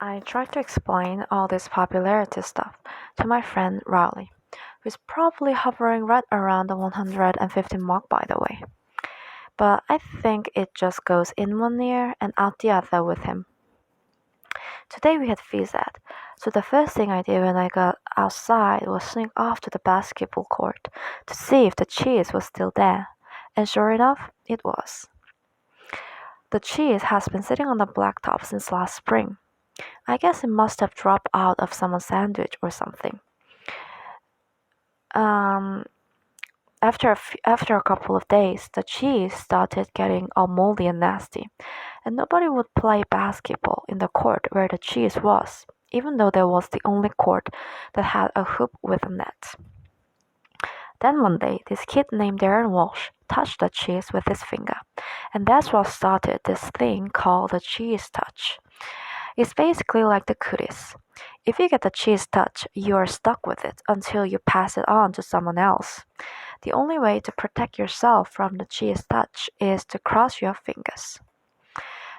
I tried to explain all this popularity stuff to my friend Rowley, who's probably hovering right around the 150 mark by the way. But I think it just goes in one ear and out the other with him. Today we had phys ed, so the first thing I did when I got outside was sneak off to the basketball court to see if the cheese was still there, and sure enough, it was. The cheese has been sitting on the blacktop since last spring. I guess it must have dropped out of someone's sandwich or something. Um, after a couple of days, the cheese started getting all moldy and nasty, and nobody would play basketball in the court where the cheese was, even though there was the only court that had a hoop with a net. Then one day, this kid named Darren Walsh touched the cheese with his finger, and that's what started this thing called the cheese touch. It's basically like the cooties. If you get the cheese touch, you are stuck with it until you pass it on to someone else. The only way to protect yourself from the cheese touch is to cross your fingers.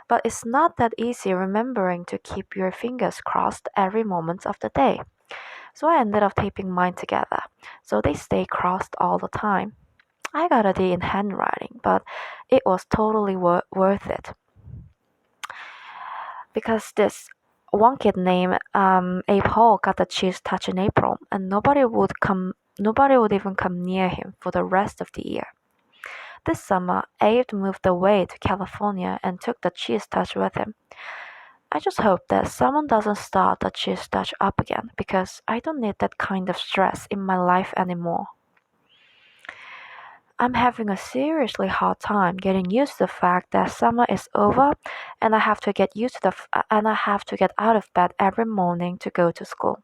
But it's not that easy remembering to keep your fingers crossed every moment of the day. So I ended up taping mine together, so they stay crossed all the time. I got a D in handwriting, but it was totally worth it. Because this one kid named Abe Hall got the cheese touch in April, and nobody would even come near him for the rest of the year. This summer, Abe moved away to California and took the cheese touch with him. I just hope that someone doesn't start the cheese touch up again, because I don't need that kind of stress in my life anymore. I'm having a seriously hard time getting used to the fact that summer is over and I have to get out of bed every morning to go to school.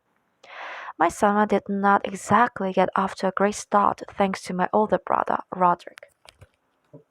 My summer did not exactly get off to a great start thanks to my older brother, Roderick.